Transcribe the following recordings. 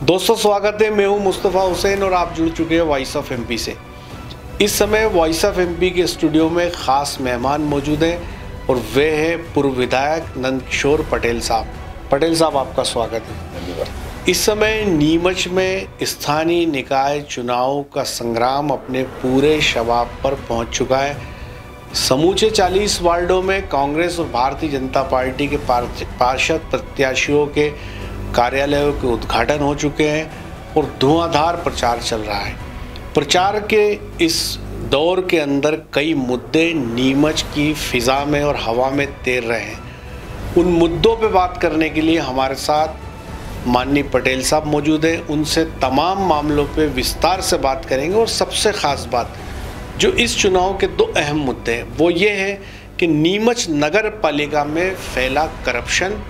दोस्तों स्वागत है। मैं हूं मुस्तफ़ा हुसैन और आप जुड़ चुके हैं वॉइस ऑफ एमपी से। इस समय वॉइस ऑफ एमपी के स्टूडियो में ख़ास मेहमान मौजूद हैं और वे हैं पूर्व विधायक नंदकिशोर पटेल साहब। पटेल साहब, आपका स्वागत है। धन्यवाद। इस समय नीमच में स्थानीय निकाय चुनाव का संग्राम अपने पूरे शबाब पर पहुंच चुका है। समूचे 40 वार्डों में कांग्रेस और भारतीय जनता पार्टी के पार्षद प्रत्याशियों के कार्यालयों के उद्घाटन हो चुके हैं और धुआंधार प्रचार चल रहा है। प्रचार के इस दौर के अंदर कई मुद्दे नीमच की फिज़ा में और हवा में तैर रहे हैं। उन मुद्दों पे बात करने के लिए हमारे साथ माननीय पटेल साहब मौजूद हैं। उनसे तमाम मामलों पे विस्तार से बात करेंगे और सबसे ख़ास बात जो इस चुनाव के दो अहम मुद्दे हैं वो ये है कि नीमच नगर पालिका में फैला करप्शन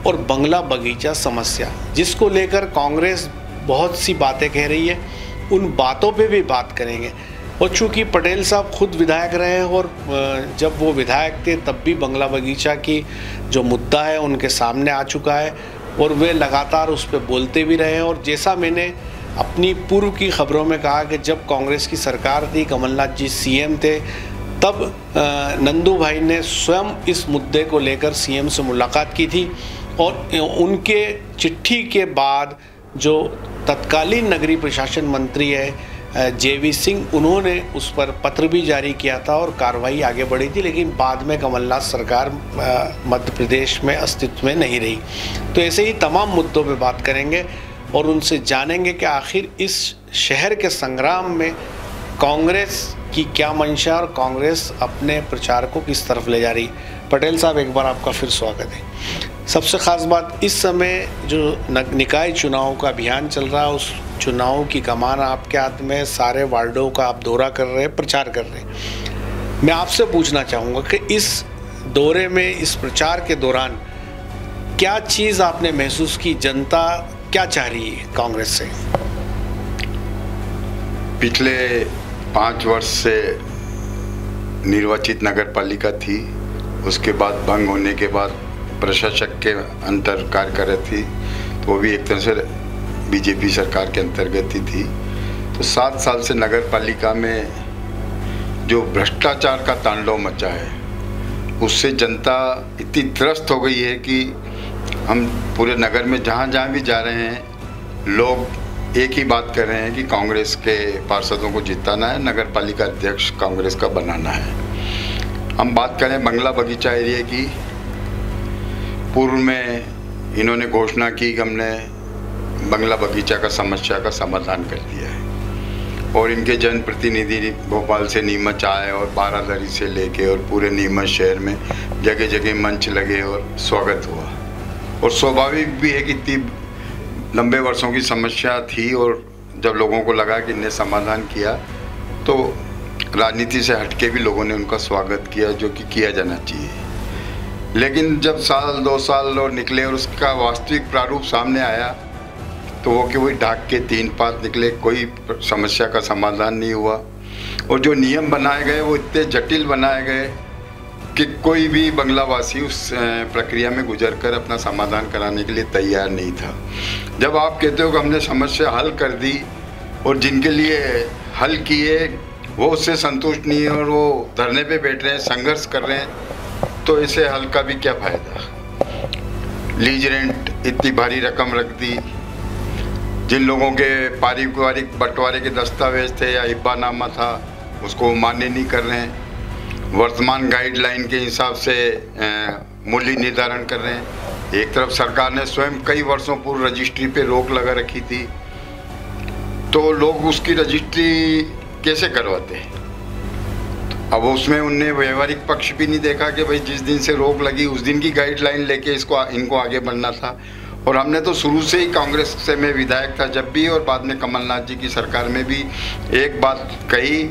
और बंगला बगीचा समस्या, जिसको लेकर कांग्रेस बहुत सी बातें कह रही है। उन बातों पे भी बात करेंगे। और चूँकि पटेल साहब खुद विधायक रहे हैं और जब वो विधायक थे तब भी बंगला बगीचा की जो मुद्दा है उनके सामने आ चुका है और वे लगातार उस पर बोलते भी रहे हैं। और जैसा मैंने अपनी पूर्व की खबरों में कहा कि जब कांग्रेस की सरकार थी, कमलनाथ जी सीएम थे, तब नंदू भाई ने स्वयं इस मुद्दे को लेकर सीएम से मुलाकात की थी और उनके चिट्ठी के बाद जो तत्कालीन नगरीय प्रशासन मंत्री है जेवी सिंह, उन्होंने उस पर पत्र भी जारी किया था और कार्रवाई आगे बढ़ी थी। लेकिन बाद में कमलनाथ सरकार मध्य प्रदेश में अस्तित्व में नहीं रही। तो ऐसे ही तमाम मुद्दों पे बात करेंगे और उनसे जानेंगे कि आखिर इस शहर के संग्राम में कांग्रेस की क्या मंशा और कांग्रेस अपने प्रचार को किस तरफ ले जा रही। पटेल साहब, एक बार आपका फिर स्वागत है। सबसे ख़ास बात, इस समय जो निकाय चुनाव का अभियान चल रहा है, उस चुनाव की कमान आपके हाथ में, सारे वार्डों का आप दौरा कर रहे हैं, प्रचार कर रहे हैं। मैं आपसे पूछना चाहूँगा कि इस दौरे में, इस प्रचार के दौरान क्या चीज़ आपने महसूस की, जनता क्या चाह रही है कांग्रेस से? पिछले 5 वर्ष से निर्वाचित नगर पालिका थी, उसके बाद भंग होने के बाद प्रशासक के अंतर कार्य कर रही थी, तो वो भी एक तरह से बीजेपी सरकार के अंतर्गत ही थी। तो 7 साल से नगर पालिका में जो भ्रष्टाचार का तांडव मचा है, उससे जनता इतनी त्रस्त हो गई है कि हम पूरे नगर में जहाँ जहाँ भी जा रहे हैं, लोग एक ही बात कर रहे हैं कि कांग्रेस के पार्षदों को जिताना है, नगर पालिका अध्यक्ष कांग्रेस का बनाना है। हम बात करें बंगला बगीचा एरिया की, पूर्व में इन्होंने घोषणा की कि हमने बंगला बगीचा का समस्या का समाधान कर दिया है और इनके जनप्रतिनिधि भोपाल से नीमच आए और बारादरी से लेके और पूरे नीमच शहर में जगह जगह मंच लगे और स्वागत हुआ। और स्वाभाविक भी है कि इतनी लंबे वर्षों की समस्या थी और जब लोगों को लगा कि इन्हें समाधान किया तो राजनीति से हटके भी लोगों ने उनका स्वागत किया, जो कि किया जाना चाहिए। लेकिन जब साल 2 साल और निकले और उसका वास्तविक प्रारूप सामने आया तो वो कि वही ढाक के 3 पात निकले, कोई समस्या का समाधान नहीं हुआ। और जो नियम बनाए गए वो इतने जटिल बनाए गए कि कोई भी बंगलावासी उस प्रक्रिया में गुजरकर अपना समाधान कराने के लिए तैयार नहीं था। जब आप कहते हो कि हमने समस्या हल कर दी और जिनके लिए हल किए वो उससे संतुष्ट नहीं है और वो धरने पे बैठ रहे हैं, संघर्ष कर रहे हैं, तो इसे हल का भी क्या फ़ायदा। लीज रेंट इतनी भारी रकम रख दी, जिन लोगों के पारिवारिक बंटवारे के दस्तावेज थे या हिब्बानामा था उसको मान्य नहीं कर रहे हैं। वर्तमान गाइडलाइन के हिसाब से मूल्य निर्धारण कर रहे हैं। एक तरफ सरकार ने स्वयं कई वर्षों पूर्व रजिस्ट्री पे रोक लगा रखी थी, तो लोग उसकी रजिस्ट्री कैसे करवाते हैं। अब उसमें उनने व्यवहारिक पक्ष भी नहीं देखा कि भाई जिस दिन से रोक लगी उस दिन की गाइडलाइन लेके इनको आगे बढ़ना था। और हमने तो शुरू से ही कांग्रेस से मैं विधायक था जब भी, और बाद में कमलनाथ जी की सरकार में भी एक बात कही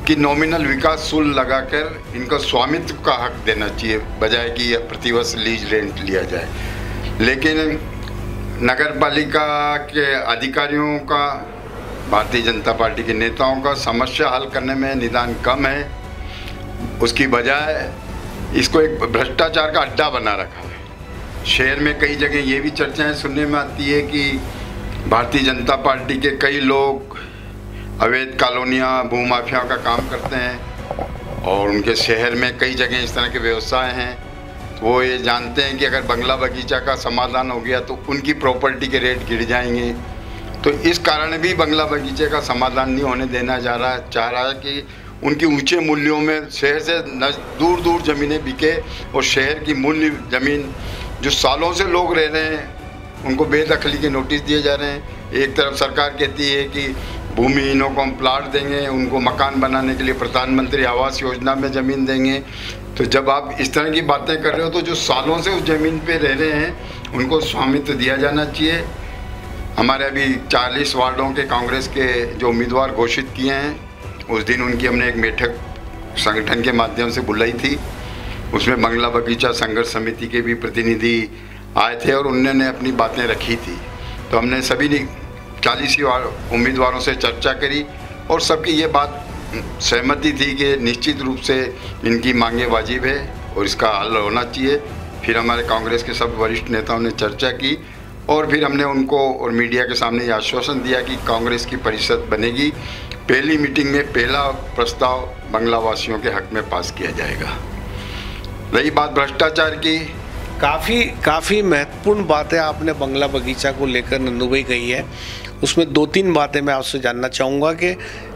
कि नॉमिनल विकास शुल्क लगाकर इनका स्वामित्व का हक देना चाहिए, बजाय कि प्रतिवर्ष लीज रेंट लिया जाए। लेकिन नगर पालिका के अधिकारियों का, भारतीय जनता पार्टी के नेताओं का समस्या हल करने में निदान कम है, उसकी बजाय इसको एक भ्रष्टाचार का अड्डा बना रखा है। शहर में कई जगह ये भी चर्चाएं सुनने में आती है कि भारतीय जनता पार्टी के कई लोग अवैध कॉलोनियाँ, भूमाफियाओं का काम करते हैं और उनके शहर में कई जगह इस तरह के व्यवसाय हैं। वो ये जानते हैं कि अगर बंगला बगीचा का समाधान हो गया तो उनकी प्रॉपर्टी के रेट गिर जाएंगे। तो इस कारण भी बंगला बगीचे का समाधान नहीं होने देना चाह रहा है कि उनकी ऊंचे मूल्यों में शहर से दूर दूर ज़मीनें बिके और शहर की मूल्य ज़मीन जो सालों से लोग रह रहे हैं उनको बेदखली के नोटिस दिए जा रहे हैं। एक तरफ सरकार कहती है कि भूमिहीनों को हम प्लाट देंगे, उनको मकान बनाने के लिए प्रधानमंत्री आवास योजना में ज़मीन देंगे। तो जब आप इस तरह की बातें कर रहे हो तो जो सालों से उस ज़मीन पे रह रहे हैं उनको स्वामित्व दिया जाना चाहिए। हमारे अभी 40 वार्डों के कांग्रेस के जो उम्मीदवार घोषित किए हैं, उस दिन उनकी हमने एक बैठक संगठन के माध्यम से बुलाई थी। उसमें बंगला बगीचा संघर्ष समिति के भी प्रतिनिधि आए थे और उन्होंने अपनी बातें रखी थी। तो हमने सभी 40 उम्मीदवारों से चर्चा करी और सबकी ये बात सहमति थी कि निश्चित रूप से इनकी मांगें वाजिब है और इसका हल होना चाहिए। फिर हमारे कांग्रेस के सब वरिष्ठ नेताओं ने चर्चा की और फिर हमने उनको और मीडिया के सामने ये आश्वासन दिया कि कांग्रेस की परिषद बनेगी। पहली मीटिंग में पहला प्रस्ताव बंगलावासियों के हक में पास किया जाएगा। रही बात भ्रष्टाचार की, काफ़ी महत्वपूर्ण बातें आपने बंगला बगीचा को लेकर नंदू भाई कही है। उसमें 2-3 बातें मैं आपसे जानना चाहूँगा कि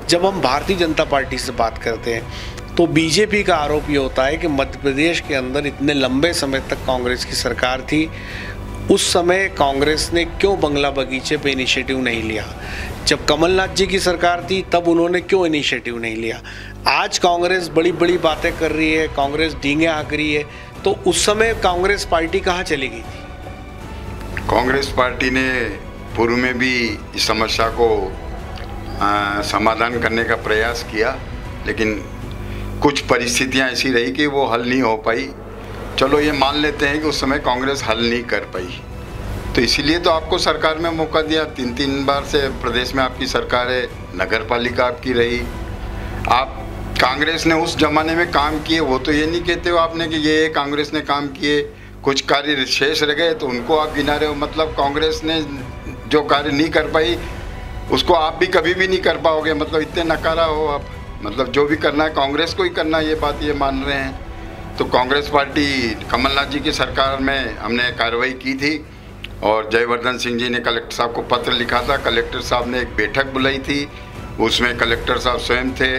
जब हम भारतीय जनता पार्टी से बात करते हैं तो बीजेपी का आरोप ये होता है कि मध्य प्रदेश के अंदर इतने लंबे समय तक कांग्रेस की सरकार थी, उस समय कांग्रेस ने क्यों बंगला बगीचे पे इनिशिएटिव नहीं लिया? जब कमलनाथ जी की सरकार थी तब उन्होंने क्यों इनिशिएटिव नहीं लिया? आज कांग्रेस बड़ी बड़ी बातें कर रही है, कांग्रेस डींगे हाँक रही है, तो उस समय कांग्रेस पार्टी कहाँ चली गई थी? कांग्रेस पार्टी ने पूर्व में भी इस समस्या को समाधान करने का प्रयास किया, लेकिन कुछ परिस्थितियां ऐसी रही कि वो हल नहीं हो पाई। चलो ये मान लेते हैं कि उस समय कांग्रेस हल नहीं कर पाई, तो इसीलिए तो आपको सरकार में मौका दिया। 3 बार से प्रदेश में आपकी सरकार है, नगर पालिका आपकी रही। आप कांग्रेस ने उस जमाने में काम किए, वो तो ये नहीं कहते हो आपने कि ये कांग्रेस ने काम किए, कुछ कार्य शेष रह गए तो उनको आप गिना रहे हो। मतलब कांग्रेस ने जो कार्य नहीं कर पाई उसको आप भी कभी भी नहीं कर पाओगे। मतलब इतने नकारा हो आप, मतलब जो भी करना है कांग्रेस को ही करना है, ये बात ये मान रहे हैं। तो कांग्रेस पार्टी कमलनाथ जी की सरकार में हमने कार्रवाई की थी और जयवर्धन सिंह जी ने कलेक्टर साहब को पत्र लिखा था। कलेक्टर साहब ने एक बैठक बुलाई थी, उसमें कलेक्टर साहब स्वयं थे,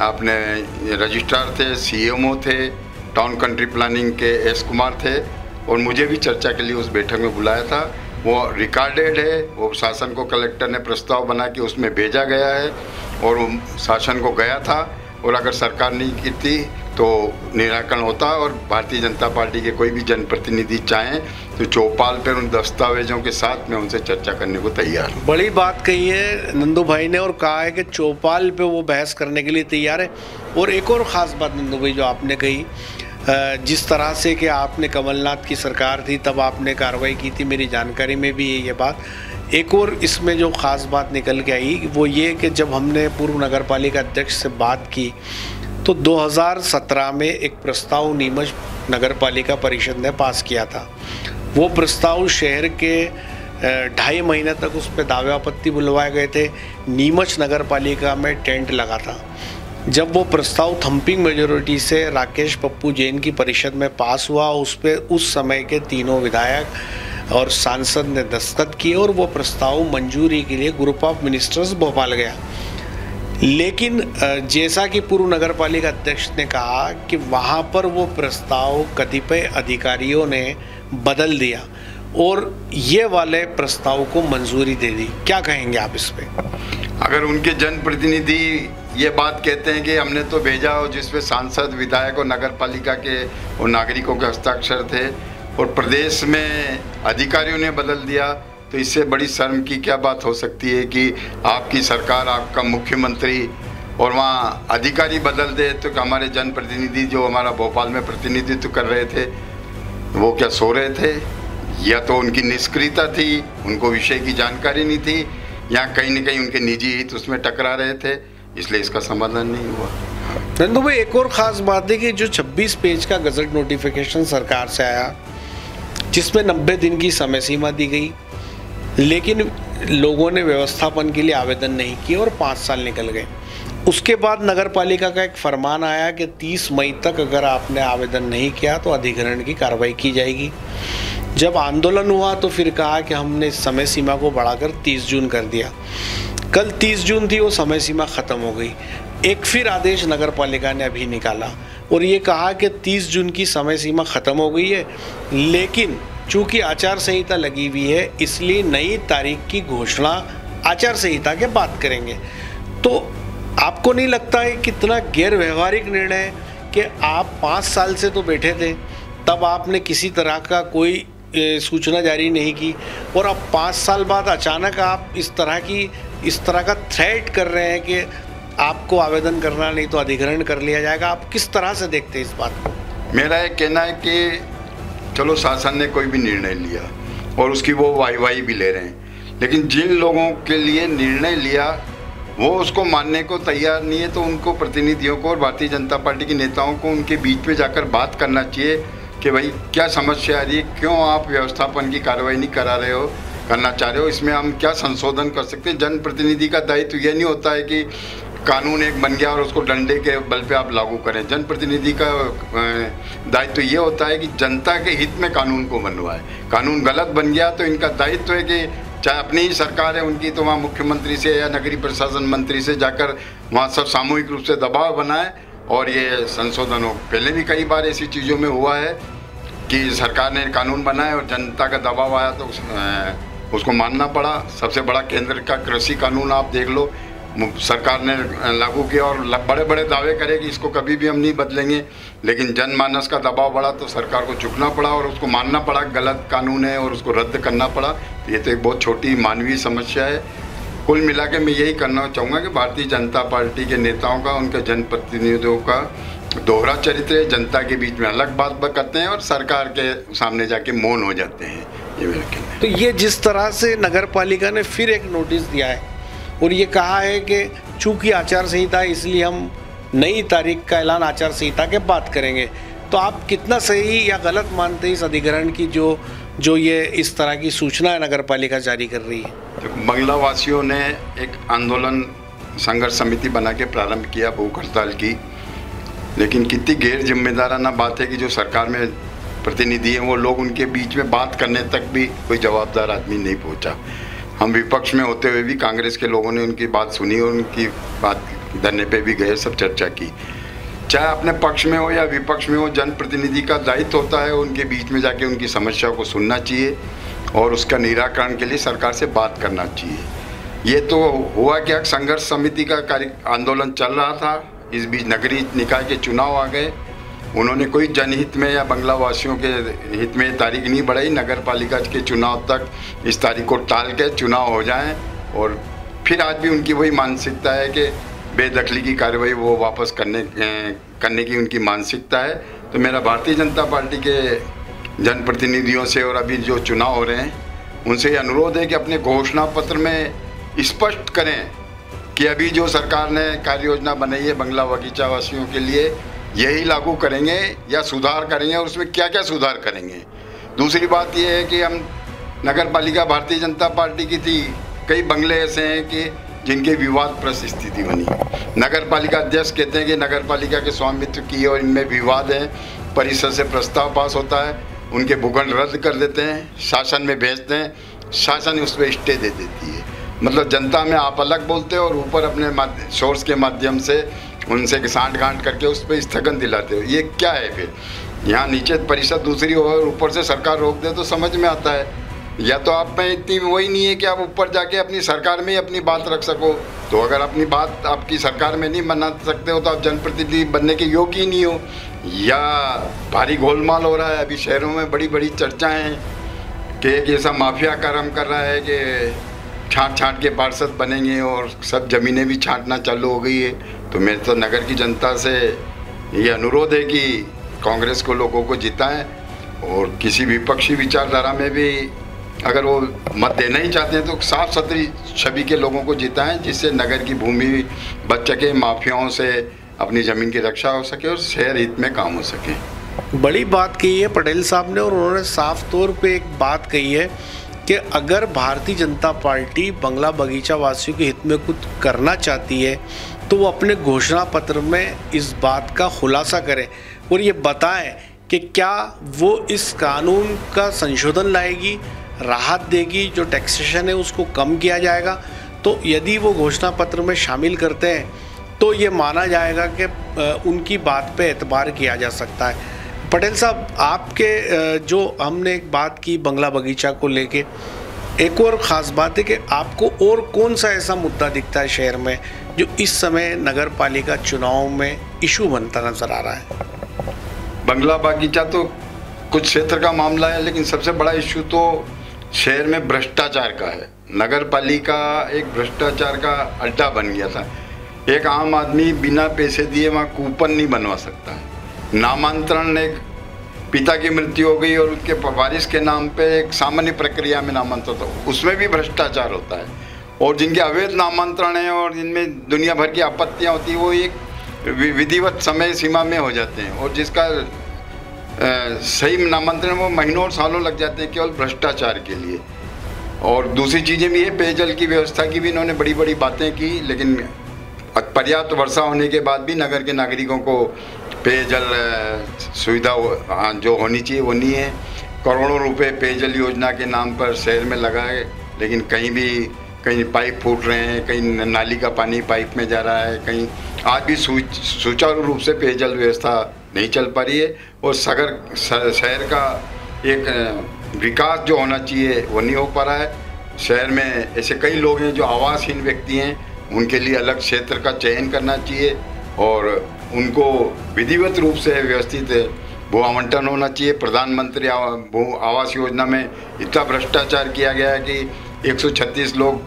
अपने रजिस्ट्रार थे, सीएमओ थे, टाउन कंट्री प्लानिंग के एस कुमार थे और मुझे भी चर्चा के लिए उस बैठक में बुलाया था। वो रिकॉर्डेड है, वो शासन को कलेक्टर ने प्रस्ताव बना के उसमें भेजा गया है और वो शासन को गया था और अगर सरकार नहीं की तो निराकरण होता और भारतीय जनता पार्टी के कोई भी जनप्रतिनिधि चाहें तो चौपाल पर उन दस्तावेजों के साथ में उनसे चर्चा करने को तैयार हूँ। बड़ी बात कही है नंदू भाई ने और कहा है कि चौपाल पे वो बहस करने के लिए तैयार है। और एक और ख़ास बात नंदू भाई जो आपने कही, जिस तरह से कि आपने कमलनाथ की सरकार थी तब आपने कार्रवाई की थी, मेरी जानकारी में भी है ये बात। एक और इसमें जो ख़ास बात निकल के आई वो ये कि जब हमने पूर्व नगर पालिका अध्यक्ष से बात की तो 2017 में एक प्रस्ताव नीमच नगर पालिका परिषद ने पास किया था। वो प्रस्ताव शहर के 2.5 महीने तक उस पर दावे आपत्ति बुलवाए गए थे। नीमच नगर पालिका में टेंट लगा था। जब वो प्रस्ताव थम्पिंग मेजोरिटी से राकेश पप्पू जैन की परिषद में पास हुआ, उस पर उस समय के तीनों विधायक और सांसद ने दस्तखत किए और वो प्रस्ताव मंजूरी के लिए ग्रुप ऑफ मिनिस्टर्स भोपाल गया। लेकिन जैसा कि पूर्व नगर पालिका अध्यक्ष ने कहा कि वहाँ पर वो प्रस्ताव कतिपय अधिकारियों ने बदल दिया और ये वाले प्रस्ताव को मंजूरी दे दी। क्या कहेंगे आप इस पे? अगर उनके जनप्रतिनिधि ये बात कहते हैं कि हमने तो भेजा हो जिसमें सांसद, विधायक और नगर पालिका के और नागरिकों के हस्ताक्षर थे और प्रदेश में अधिकारियों ने बदल दिया, तो इससे बड़ी शर्म की क्या बात हो सकती है कि आपकी सरकार, आपका मुख्यमंत्री और वहाँ अधिकारी बदल दे। तो हमारे जनप्रतिनिधि जो हमारा भोपाल में प्रतिनिधित्व कर रहे थे वो क्या सो रहे थे, या तो उनकी निष्क्रियता थी, उनको विषय की जानकारी नहीं थी, या कहीं न कहीं उनके निजी हित उसमें टकरा रहे थे, इसलिए इसका समाधान नहीं हुआ। नंदू भाई एक और ख़ास बात है कि जो 26 पेज का गजट नोटिफिकेशन सरकार से आया जिसमें 90 दिन की समय सीमा दी गई, लेकिन लोगों ने व्यवस्थापन के लिए आवेदन नहीं किए और 5 साल निकल गए। उसके बाद नगर पालिका का एक फरमान आया कि 30 मई तक अगर आपने आवेदन नहीं किया तो अधिग्रहण की कार्रवाई की जाएगी। जब आंदोलन हुआ तो फिर कहा कि हमने समय सीमा को बढ़ाकर 30 जून कर दिया। कल 30 जून थी, वो समय सीमा ख़त्म हो गई। एक फिर आदेश नगर पालिका ने अभी निकाला और ये कहा कि 30 जून की समय सीमा ख़त्म हो गई है, लेकिन चूँकि आचार संहिता लगी हुई है इसलिए नई तारीख की घोषणा आचार संहिता के बाद करेंगे। तो आपको नहीं लगता है कितना गैर व्यवहारिक निर्णय है कि आप 5 साल से तो बैठे थे, तब आपने किसी तरह का कोई सूचना जारी नहीं की और अब 5 साल बाद अचानक आप इस तरह का थ्रेट कर रहे हैं कि आपको आवेदन करना नहीं तो अधिग्रहण कर लिया जाएगा। आप किस तरह से देखते हैं इस बात को? मेरा ये कहना है कि चलो शासन ने कोई भी निर्णय लिया और उसकी वो वाहवाही भी ले रहे हैं, लेकिन जिन लोगों के लिए निर्णय लिया वो उसको मानने को तैयार नहीं है, तो उनको प्रतिनिधियों को और भारतीय जनता पार्टी के नेताओं को उनके बीच में जाकर बात करना चाहिए कि भाई क्या समस्या आ रही है, क्यों आप व्यवस्थापन की कार्रवाई नहीं करा रहे हो, करना चाह रहे हो, इसमें हम क्या संशोधन कर सकते हैं। जनप्रतिनिधि का दायित्व यह नहीं होता है कि कानून एक बन गया और उसको डंडे के बल पे आप लागू करें। जनप्रतिनिधि का दायित्व ये होता है कि जनता के हित में कानून को बनवाए। कानून गलत बन गया तो इनका दायित्व है कि चाहे अपनी ही सरकार है उनकी, तो वहाँ मुख्यमंत्री से या नगरीय प्रशासन मंत्री से जाकर वहाँ सब सामूहिक रूप से दबाव बनाए और ये संशोधन हो। पहले भी कई बार ऐसी चीज़ों में हुआ है कि सरकार ने कानून बनाए और जनता का दबाव आया तो उसको मानना पड़ा। सबसे बड़ा केंद्र का कृषि कानून आप देख लो, सरकार ने लागू किया और बड़े बड़े दावे करे कि इसको कभी भी हम नहीं बदलेंगे, लेकिन जनमानस का दबाव बढ़ा तो सरकार को झुकना पड़ा और उसको मानना पड़ा गलत कानून है और उसको रद्द करना पड़ा। ये तो एक बहुत छोटी मानवीय समस्या है। कुल मिला के मैं यही करना चाहूँगा कि भारतीय जनता पार्टी के नेताओं का, उनके जनप्रतिनिधियों का दोहरा चरित्र है। जनता के बीच में अलग बात करते हैं और सरकार के सामने जाके मौन हो जाते हैं, ये मेरा कहना है। तो ये जिस तरह से नगर पालिका ने फिर एक नोटिस दिया है और ये कहा है कि चूंकि आचार संहिता है इसलिए हम नई तारीख का ऐलान आचार संहिता के बाद करेंगे, तो आप कितना सही या गलत मानते हैं इस अधिग्रहण की जो ये इस तरह की सूचना नगर पालिका जारी कर रही है? बंगला वासियों ने एक आंदोलन संघर्ष समिति बना के प्रारंभ किया भूख हड़ताल की, लेकिन कितनी गैर जिम्मेदाराना बात है कि जो सरकार में प्रतिनिधि हैं वो लोग उनके बीच में बात करने तक भी कोई जवाबदार आदमी नहीं पहुंचा। हम विपक्ष में होते हुए भी कांग्रेस के लोगों ने उनकी बात सुनी और उनकी बात धरने पे भी गए, सब चर्चा की। चाहे अपने पक्ष में हो या विपक्ष में हो, जनप्रतिनिधि का दायित्व होता है उनके बीच में जाके उनकी समस्या को सुनना चाहिए और उसका निराकरण के लिए सरकार से बात करना चाहिए। ये तो हुआ क्या, संघर्ष समिति का आंदोलन चल रहा था, इस बीच नगरीय निकाय के चुनाव आ गए। उन्होंने कोई जनहित में या बंगला वासियों के हित में तारीख नहीं बढ़ाई। नगर पालिका के चुनाव तक इस तारीख को टाल के चुनाव हो जाएं और फिर आज भी उनकी वही मानसिकता है कि बेदखली की कार्रवाई वो वापस करने की उनकी मानसिकता है। तो मेरा भारतीय जनता पार्टी के जनप्रतिनिधियों से और अभी जो चुनाव हो रहे हैं उनसे ये अनुरोध है कि अपने घोषणा पत्र में स्पष्ट करें कि अभी जो सरकार ने कार्य योजना बनाई है बंगला बगीचा वासियों के लिए यही लागू करेंगे या सुधार करेंगे और उसमें क्या क्या सुधार करेंगे। दूसरी बात यह है कि हम नगर पालिका भारतीय जनता पार्टी की थी, कई बंगले ऐसे हैं कि जिनके विवादग्रस्त स्थिति बनी। नगर पालिका अध्यक्ष कहते हैं कि नगर पालिका के स्वामित्व की और इनमें विवाद है, परिषद से प्रस्ताव पास होता है, उनके भूखंड रद्द कर देते हैं, शासन में भेजते हैं, शासन उस पर स्टे दे देती है। मतलब जनता में आप अलग बोलते हो और ऊपर अपने सोर्स के माध्यम से उनसे सांठ गांठ करके उस पर स्थगन दिलाते हो। ये क्या है फिर? यहाँ नीचे परिषद दूसरी हो और ऊपर से सरकार रोक दे तो समझ में आता है। या तो आप में इतनी वही नहीं है कि आप ऊपर जाके अपनी सरकार में ही अपनी बात रख सको। तो अगर अपनी बात आपकी सरकार में नहीं बना सकते हो तो आप जनप्रतिनिधि बनने के योग्य ही नहीं हो। या भारी गोलमाल हो रहा है, अभी शहरों में बड़ी बड़ी चर्चाएँ हैं कि एक ऐसा माफिया काम कर रहा है कि छाँट के पार्षद बनेंगे और सब ज़मीनें भी छाँटना चालू हो गई है। तो मेरे तो नगर की जनता से ये अनुरोध है कि कांग्रेस को लोगों को जिताएं और किसी विपक्षी विचारधारा में भी अगर वो मत देना ही चाहते हैं तो साफ सुथरी छवि के लोगों को जिताएं, जिससे नगर की भूमि बच सके, माफियाओं से अपनी ज़मीन की रक्षा हो सके और शहर हित में काम हो सके। बड़ी बात कही है पटेल साहब ने और उन्होंने साफ तौर पे एक बात कही है कि अगर भारतीय जनता पार्टी बंगला बगीचा वासियों के हित में कुछ करना चाहती है तो वो अपने घोषणा पत्र में इस बात का खुलासा करें और ये बताएं कि क्या वो इस कानून का संशोधन लाएगी, राहत देगी, जो टैक्सेशन है उसको कम किया जाएगा। तो यदि वो घोषणा पत्र में शामिल करते हैं तो ये माना जाएगा कि उनकी बात पे एतबार किया जा सकता है। पटेल साहब, आपके जो हमने एक बात की बंगला बगीचा को लेके, एक और ख़ास बात है कि आपको और कौन सा ऐसा मुद्दा दिखता है शहर में जो इस समय नगर पालिका चुनाव में इशू बनता नज़र आ रहा है? बंगला बगीचा तो कुछ क्षेत्र का मामला है, लेकिन सबसे बड़ा इशू तो शहर में भ्रष्टाचार का है। नगर पालिका एक भ्रष्टाचार का अड्डा बन गया था। एक आम आदमी बिना पैसे दिए वहाँ कूपन नहीं बनवा सकता है। नामांतरण, एक पिता की मृत्यु हो गई और उसके वारिस के नाम पे एक सामान्य प्रक्रिया में नामांतरण होता है, उसमें भी भ्रष्टाचार होता है। और जिनके अवैध नामांतरण हैं और जिनमें दुनिया भर की आपत्तियाँ होती हैं, वो एक विधिवत समय सीमा में हो जाते हैं, और जिसका सही नामांतरण वो महीनों और सालों लग जाते हैं केवल भ्रष्टाचार के लिए। और दूसरी चीज़ें भी है, पेयजल की व्यवस्था की भी इन्होंने बड़ी बड़ी बातें की, लेकिन पर्याप्त वर्षा होने के बाद भी नगर के नागरिकों को पेयजल सुविधा जो होनी चाहिए वो नहीं है। करोड़ों रुपए पेयजल योजना के नाम पर शहर में लगाए, लेकिन कहीं पाइप फूट रहे हैं, कहीं नाली का पानी पाइप में जा रहा है, कहीं आज भी सुचारू रूप से पेयजल व्यवस्था नहीं चल पा रही है। और शहर का एक विकास जो होना चाहिए वो नहीं हो पा रहा है। शहर में ऐसे कई लोग हैं जो आवासहीन व्यक्ति हैं, उनके लिए अलग क्षेत्र का चयन करना चाहिए और उनको विधिवत रूप से व्यवस्थित भू आवंटन होना चाहिए। प्रधानमंत्री भू आवास योजना में इतना भ्रष्टाचार किया गया है कि 136 लोग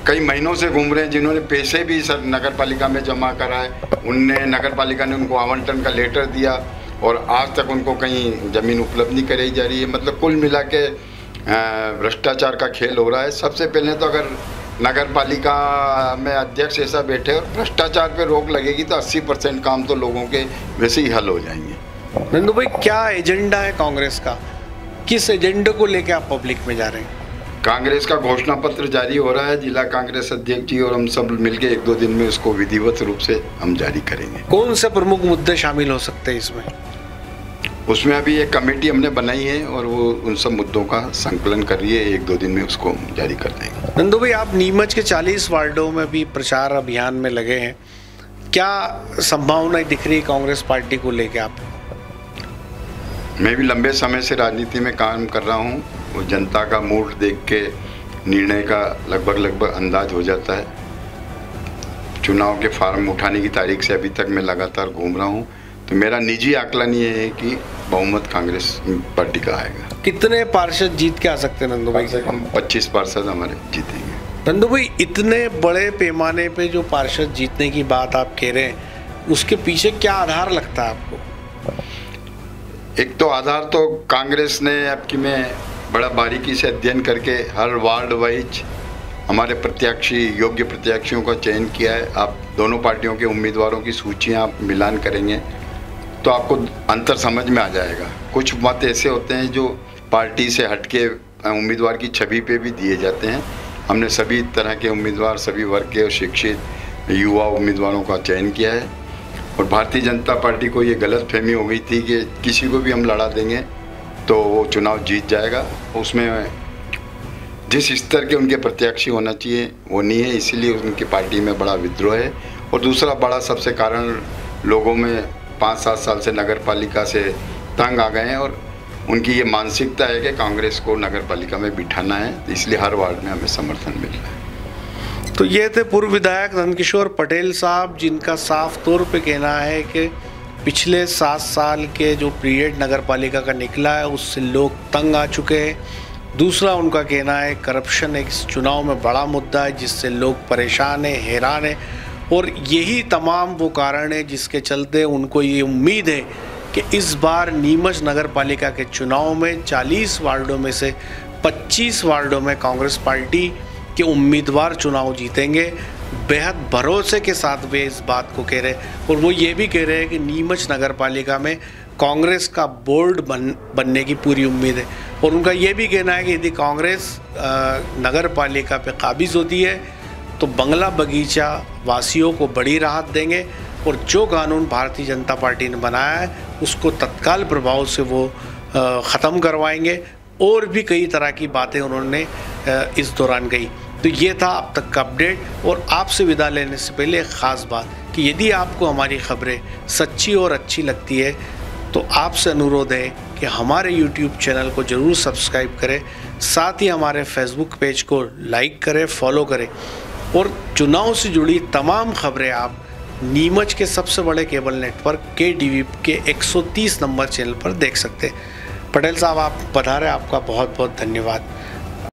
कई महीनों से घूम रहे हैं, जिन्होंने पैसे भी सर नगर पालिका में जमा कराए। नगर पालिका ने उनको आवंटन का लेटर दिया और आज तक उनको कहीं ज़मीन उपलब्ध नहीं कराई जा रही है। मतलब कुल मिला के भ्रष्टाचार का खेल हो रहा है। सबसे पहले तो अगर नगर पालिका में अध्यक्ष ऐसा बैठे और भ्रष्टाचार पे रोक लगेगी तो 80% काम तो लोगों के वैसे ही हल हो जाएंगे। नंदू भाई, क्या एजेंडा है कांग्रेस का? किस एजेंडे को लेके आप पब्लिक में जा रहे हैं? कांग्रेस का घोषणा पत्र जारी हो रहा है। जिला कांग्रेस अध्यक्ष जी और हम सब मिलके 1-2 दिन में उसको विधिवत रूप से हम जारी करेंगे। कौन से प्रमुख मुद्दे शामिल हो सकते हैं इसमें? उसमें अभी एक कमेटी हमने बनाई है और वो उन सब मुद्दों का संकलन कर रही है। 1-2 दिन में उसको जारी कर देंगे। नंदू भाई, आप नीमच के 40 वार्डों में भी प्रचार अभियान में लगे हैं, क्या संभावनाएं दिख रही कांग्रेस पार्टी को लेके आप? मैं भी लंबे समय से राजनीति में काम कर रहा हूँ। वो जनता का मूड देख के निर्णय का लगभग अंदाज हो जाता है। चुनाव के फार्म उठाने की तारीख से अभी तक मैं लगातार घूम रहा हूँ, तो मेरा निजी आकलन ये है कि बहुमत कांग्रेस पार्टी का आएगा। कितने पार्षद जीत के आ सकते हैं नंदू भाई? हम 25 पार्षद हमारे जीतेंगे। नंदू भाई, इतने बड़े पैमाने पे जो पार्षद जीतने की बात आप कह रहे हैं, उसके पीछे क्या आधार लगता है आपको? एक तो आधार तो कांग्रेस ने आपकी में बड़ा बारीकी से अध्ययन करके हर वार्ड वाइज हमारे प्रत्याशी, योग्य प्रत्याशियों का चयन किया है। आप दोनों पार्टियों के उम्मीदवारों की सूचियां आप मिलान करेंगे तो आपको अंतर समझ में आ जाएगा। कुछ मत ऐसे होते हैं जो पार्टी से हटके उम्मीदवार की छवि पे भी दिए जाते हैं। हमने सभी तरह के उम्मीदवार, सभी वर्ग के और शिक्षित युवा उम्मीदवारों का चयन किया है। और भारतीय जनता पार्टी को ये गलतफहमी हो गई थी कि किसी को भी हम लड़ा देंगे तो वो चुनाव जीत जाएगा। उसमें जिस स्तर के उनके प्रत्याशी होना चाहिए वो नहीं है, इसीलिए उनकी पार्टी में बड़ा विद्रोह है। और दूसरा बड़ा सबसे कारण, लोगों में 5-7 साल से नगर पालिका से तंग आ गए हैं और उनकी ये मानसिकता है कि कांग्रेस को नगर पालिका में बिठाना है, तो इसलिए हर वार्ड में हमें समर्थन मिल रहा है। तो ये थे पूर्व विधायक नंदकिशोर पटेल साहब, जिनका साफ तौर पे कहना है कि पिछले 7 साल के जो पीरियड नगर पालिका का निकला है उससे लोग तंग आ चुके हैं। दूसरा उनका कहना है करप्शन एक चुनाव में बड़ा मुद्दा है जिससे लोग परेशान हैं, हैरान हैं, और यही तमाम वो कारण है जिसके चलते उनको ये उम्मीद है कि इस बार नीमच नगर पालिका के चुनाव में 40 वार्डों में से 25 वार्डों में कांग्रेस पार्टी के उम्मीदवार चुनाव जीतेंगे। बेहद भरोसे के साथ वे इस बात को कह रहे हैं और वो ये भी कह रहे हैं कि नीमच नगर पालिका में कांग्रेस का बोर्ड बनने की पूरी उम्मीद है। और उनका ये भी कहना है कि यदि कांग्रेस नगर पालिका पे काबिज होती है तो बंगला बगीचा वासियों को बड़ी राहत देंगे और जो कानून भारतीय जनता पार्टी ने बनाया है उसको तत्काल प्रभाव से वो ख़त्म करवाएंगे। और भी कई तरह की बातें उन्होंने इस दौरान कही। तो ये था अब तक का अपडेट। और आपसे विदा लेने से पहले एक ख़ास बात कि यदि आपको हमारी खबरें सच्ची और अच्छी लगती है तो आपसे अनुरोध है कि हमारे YouTube चैनल को ज़रूर सब्सक्राइब करें, साथ ही हमारे Facebook पेज को लाइक करें, फॉलो करें और चुनाव से जुड़ी तमाम खबरें आप नीमच के सबसे बड़े केबल नेटवर्क KTV के 130 नंबर चैनल पर देख सकते हैं। पटेल साहब, आप पधारे, आपका बहुत बहुत धन्यवाद।